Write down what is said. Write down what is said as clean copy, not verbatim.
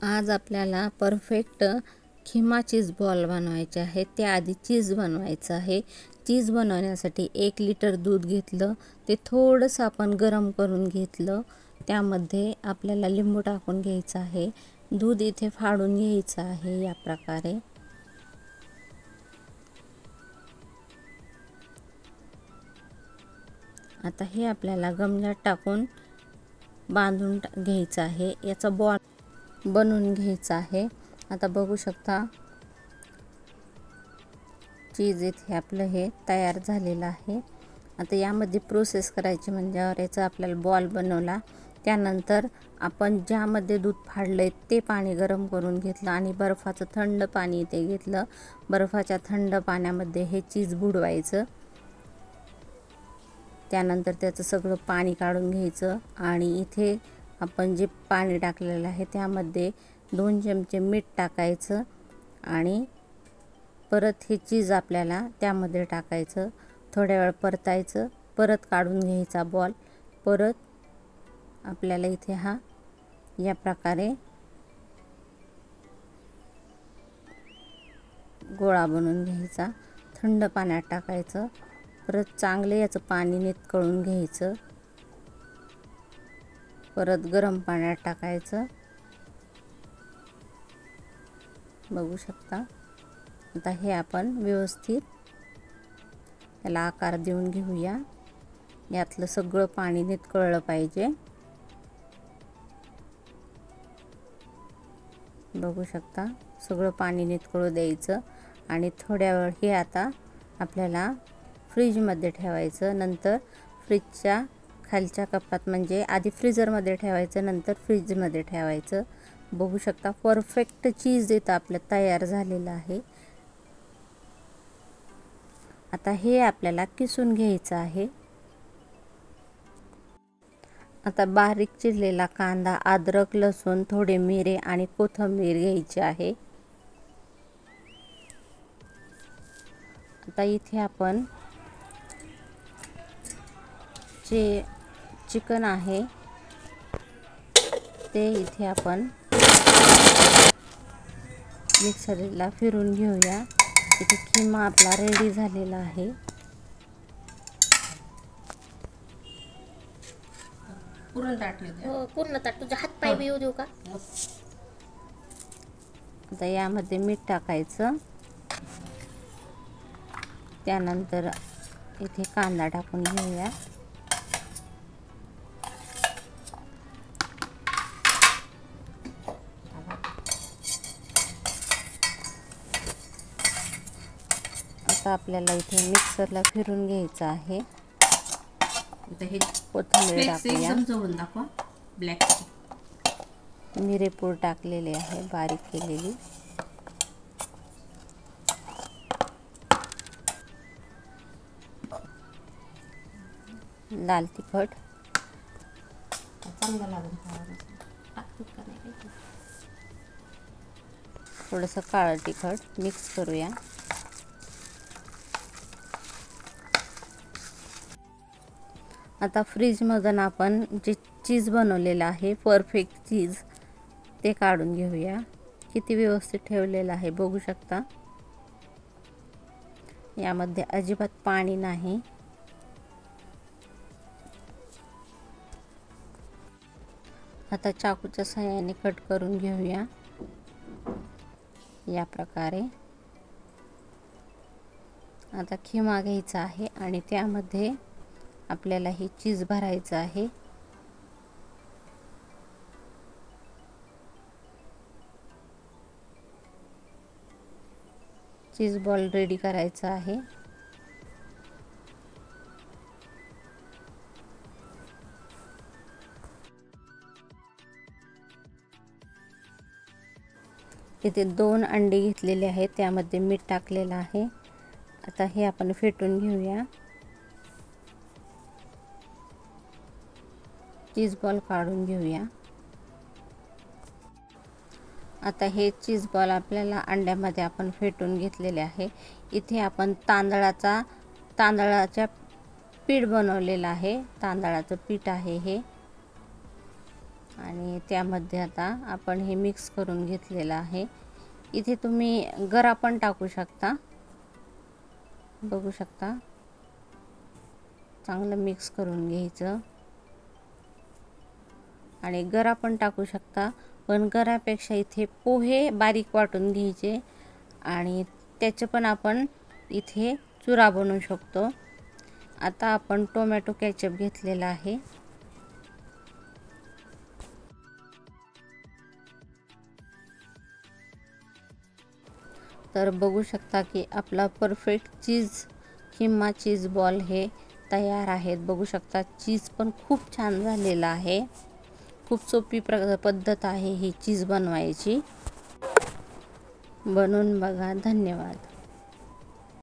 आज आपल्याला perfect keema cheese ball बनवायचे आहे। त्याआधी चीज बनवायचं आहे। चीज बनवण्यासाठी 1 लिटर दूध घेतलं, ते थोडंसं आपण गरम करून घेतलं। त्यामध्ये आपल्याला लिंबू टाकून घ्यायचं आहे। दूध इथे फाडून घ्यायचं आहे या प्रकारे। आता हे आपल्याला गमल्यात टाकून बांधून घ्यायचं आहे। याचा बॉल बनवून घ्यायचा आहे। आता बघू शकता चीज इथे आपलं हे तयार झालेलं आहे। आता यामध्ये प्रोसेस करायची म्हणजे याचा आपल्याला बॉल बनवला। त्यानंतर आपण ज्यामध्ये दूध फाडलंय ते पाणी गरम करून घेतलं आणि बर्फाचं थंड पाणी इथे घेतलं। बर्फाच्या थंड पाण्यामध्ये हे चीज बुडवायचं। त्यानंतर त्याचं सगळं पाणी काढून घ्यायचं आणि इथे आपण जे पाणी टाकलेलं आहे त्यामध्ये 2 चमचे मीठ टाकायचं आणि परत हे चीज आपल्याला त्यामध्ये टाकायचं। थोड्या वेळ परतायचं, परत काढून घ्यायचा बॉल। परत आपल्याला इथे हा या प्रकारे गोळा बनवून घ्यायचा। थंड पाण्यात टाकायचं, परत चांगले याचं पाणी नितळून घ्यायचं। परत गरम पाण्यात टाकायचं। बघू शकता आता हे आपण व्यवस्थित त्याला आकार देऊन घेऊया। यातलं सगळं पाणी नितळलं पाहिजे। बघू शकता सगळं पाणी नितळू द्यायचं आणि थोड्या वेळ हे आता आपल्याला फ्रीज मध्ये ठेवायचं। नंतर फ्रीजच्या खालच्या कपात म्हणजे आधी फ्रीजर मध्ये ठेवायचं, नंतर फ्रीज मध्ये ठेवायचं। बघू शकता परफेक्ट चीज इथं आपलं तयार झालेलं आहे। आता हे आपल्याला किसून घ्यायचं आहे। आता बारीक चिरलेला कांदा, अद्रक, लसूण, थोडे मिरे आणि कोथिंबीर घ्यायची आहे। आता इथे आपण जे चिकन आहे ते इथे आपण मिक्सरला फिरून घेऊया। इथे खिमा आपला रेडी झालेला आहे। पूर्ण ताट हो पूर्ण ताट तुझा हात पाय बी येऊ देऊ का? आता यामध्ये मीठ टाकायचं। त्यानंतर इथे कांदा टाकून घेऊया। आता आपल्याला इथे मिक्सरला फिरून घ्यायचं आहे। आता हे कोथिंबीर टाकूया। एकदम जवळून दाखवा। ब्लॅक मिरेपूड टाकलेले आहे बारीक केलेली। लाल तिखट, चांगला लागून टाकतो का नाही काही। थोडंसं काळं तिखट मिक्स करूया। आता फ्रीजमधून आपण जे चीज बनवलेलं आहे परफेक्ट चीज ते काढून घेऊया। किती व्यवस्थित ठेवलेलं आहे बघू शकता। यामध्ये अजिबात पाणी नाही। आता चाकूच्या सहाय्याने कट करून घेऊया या प्रकारे। आता खिमा घ्यायचा आहे आणि त्यामध्ये आपल्याला ही चीज भरायचं आहे। चीज बॉल रेडी करायचा आहे। इथे 2 अंडे घेतलेले आहेत, त्यामध्ये मीठ टाकलेलं आहे। आता हे आपण फेटून घेऊया। चीज बॉल काढून घेऊया। आता हे चीज बॉल आपल्याला अंड्यामध्ये आपण फेटून घेतलेले आहे। इथे आपण तांदळाच्या पीठ बनवलेलं आहे। तांदळाचं पीठ आहे हे। आणि त्यामध्ये आता आपण हे मिक्स करून घेतलेलं आहे. इथे तुम्ही गरा पण टाकू शकता, बघू शकता. चांगलं मिक्स करून घ्यायचं आणि गरा पण टाकू शकता, पण गरापेक्षा इथे पोहे बारीक वाटून घ्यायचे आणि त्याचं पण आपण इथे चुरा बनवू शकतो. आता आपण टोमॅटो केचप घेतलेला आहे. तर बघू शकता की आपला परफेक्ट चीज किंवा चीज बॉल हे तयार आहेत. बघू शकता चीज पण खूप छान झालेला आहे. खूप सोपी पद्धत आहे ही चीज बनवायची. बनवून बघा. धन्यवाद.